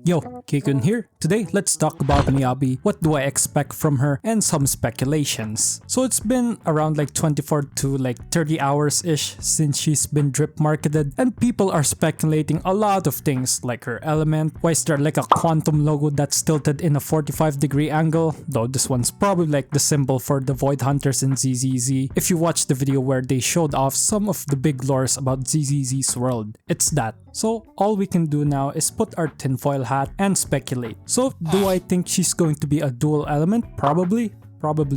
Yo, K-Kunnnn here. Today, let's talk about Miyabi, what do I expect from her, and some speculations. So it's been around like 24 to like 30 hours-ish since she's been drip marketed, and people are speculating a lot of things like her element, why is there like a quantum logo that's tilted in a 45-degree angle, though this one's probably like the symbol for the Void Hunters in ZZZ. If you watched the video where they showed off some of the big lores about ZZZ's world, it's that. So all we can do now is put our tinfoil hat and speculate. So do I think she's going to be a dual element? Probably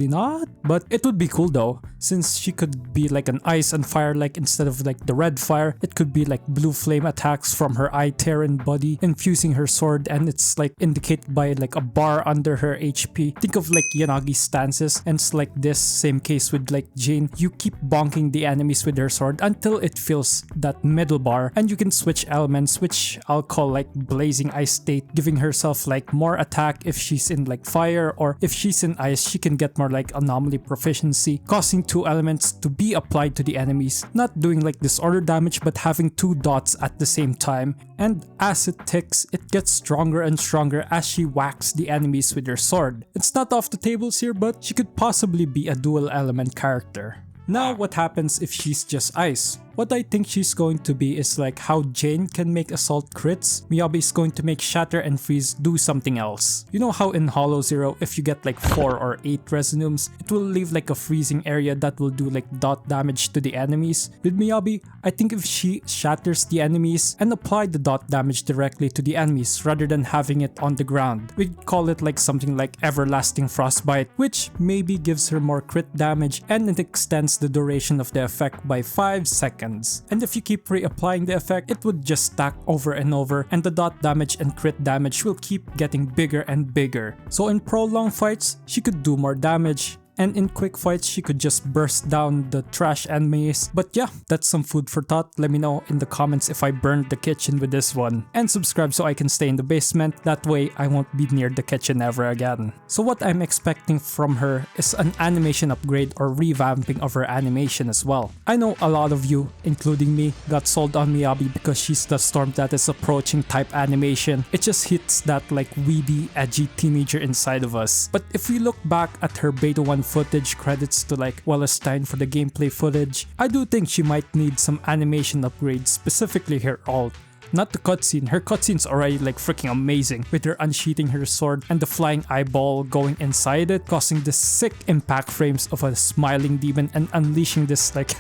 not, but it would be cool though, since she could be like an ice and fire, like instead of like the red fire, it could be like blue flame attacks from her eye Terran body infusing her sword, and it's like indicated by like a bar under her HP. Think of like Yanagi's stances, and it's like this same case with like Jane. You keep bonking the enemies with her sword until it fills that middle bar, and you can switch elements, which I'll call like blazing ice state, giving herself like more attack if she's in like fire, or if she's in ice she can get more like anomaly proficiency, causing two elements to be applied to the enemies, not doing like disorder damage but having two dots at the same time. And as it ticks, it gets stronger and stronger as she whacks the enemies with her sword. It's not off the tables here, but she could possibly be a dual element character. Now what happens if she's just ice? What I think she's going to be is like how Jane can make assault crits, Miyabi is going to make Shatter and Freeze do something else. You know how in Hollow Zero, if you get like 4 or 8 Resonums, it will leave like a freezing area that will do like dot damage to the enemies? With Miyabi, I think if she shatters the enemies and apply the dot damage directly to the enemies rather than having it on the ground, we'd call it like something like Everlasting Frostbite, which maybe gives her more crit damage and it extends the duration of the effect by 5 seconds. And if you keep reapplying the effect, it would just stack over and over, and the dot damage and crit damage will keep getting bigger and bigger. So in prolonged fights, she could do more damage. And in quick fights, she could just burst down the trash enemies. But yeah, that's some food for thought. Let me know in the comments if I burned the kitchen with this one. And subscribe so I can stay in the basement. That way, I won't be near the kitchen ever again. So what I'm expecting from her is an animation upgrade or revamping of her animation as well. I know a lot of you, including me, got sold on Miyabi because she's the storm that is approaching type animation. It just hits that like weedy, edgy teenager inside of us. But if we look back at her Beta 1 footage, credits to like Wellestein for the gameplay footage, I do think she might need some animation upgrades, specifically her ult. Not the cutscene, her cutscene's already like freaking amazing, with her unsheathing her sword and the flying eyeball going inside it, causing the sick impact frames of a smiling demon and unleashing this like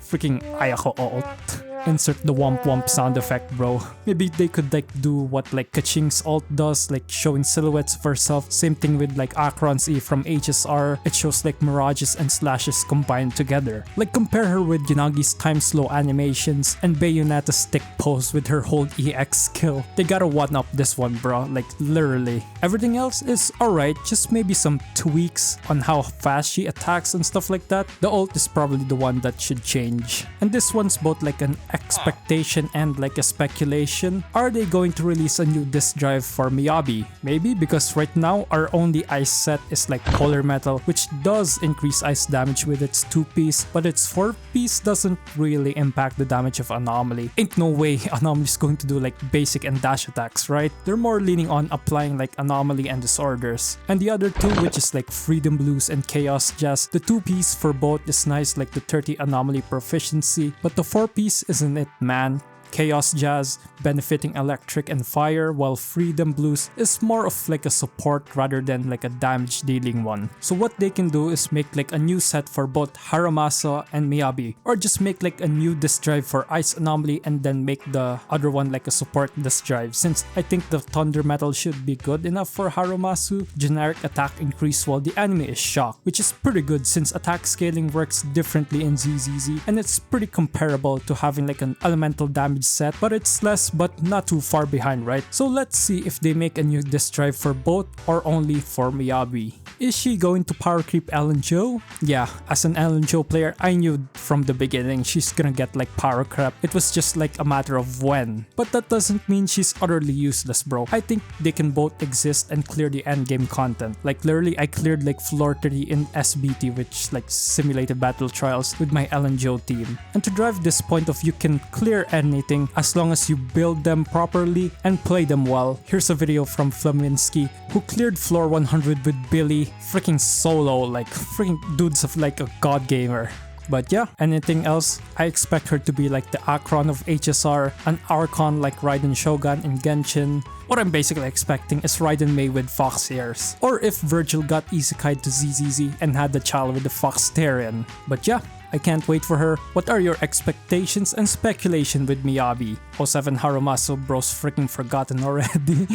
freaking Ayako ult. Insert the womp womp sound effect, bro. Maybe they could like do what like Kaching's ult does, like showing silhouettes of herself. Same thing with like Akron's E from HSR. It shows like mirages and slashes combined together. Like compare her with Yanagi's time slow animations and Bayonetta's stick pose with her hold EX skill. They gotta one up this one, bro, like literally. Everything else is alright, just maybe some tweaks on how fast she attacks and stuff like that. The ult is probably the one that should change. And this one's both like an expectation and like a speculation. Are they going to release a new disc drive for Miyabi? Maybe, because right now our only ice set is like polar metal, which does increase ice damage with its 2-piece, but its 4-piece doesn't really impact the damage of anomaly. Ain't no way anomaly is going to do like basic and dash attacks, right? They're more leaning on applying like anomaly and disorders. And the other two, which is like Freedom Blues and Chaos Jazz, the 2-piece for both is nice, like the 30 anomaly proficiency, but the 4-piece isn't it, man. Chaos Jazz benefiting electric and fire, while Freedom Blues is more of like a support rather than like a damage dealing one. So what they can do is make like a new set for both Haramasa and Miyabi, or just make like a new disc drive for Ice Anomaly and then make the other one like a support disc drive, since I think the Thunder Metal should be good enough for Haramasu. Generic attack increase while the enemy is shocked, which is pretty good since attack scaling works differently in ZZZ, and it's pretty comparable to having like an elemental damage set, but it's less but not too far behind, right? So let's see if they make a new disc drive for both or only for Miyabi. Is she going to power creep Ellen Jo? Yeah, as an Ellen Jo player, I knew from the beginning she's gonna get like power creep. It was just like a matter of when. But that doesn't mean she's utterly useless, bro. I think they can both exist and clear the endgame content. Like literally, I cleared like floor 30 in SBT, which like simulated battle trials, with my Ellen Jo team. And to drive this point of you can clear anything anything as long as you build them properly and play them well. Here's a video from Flaminsky, who cleared floor 100 with Billy freaking solo, like freaking dudes of like a god gamer. But yeah, anything else, I expect her to be like the Akron of HSR, an Archon like Raiden Shogun in Genshin. What I'm basically expecting is Raiden Mei with fox ears. Or if Virgil got isekai'd to ZZZ and had the child with the fox Tyrion. But yeah, I can't wait for her. What are your expectations and speculation with Miyabi? 07 Harumasu bro's freaking forgotten already.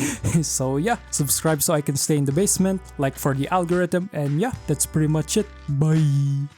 So yeah, subscribe so I can stay in the basement, like for the algorithm, and yeah, that's pretty much it. Bye!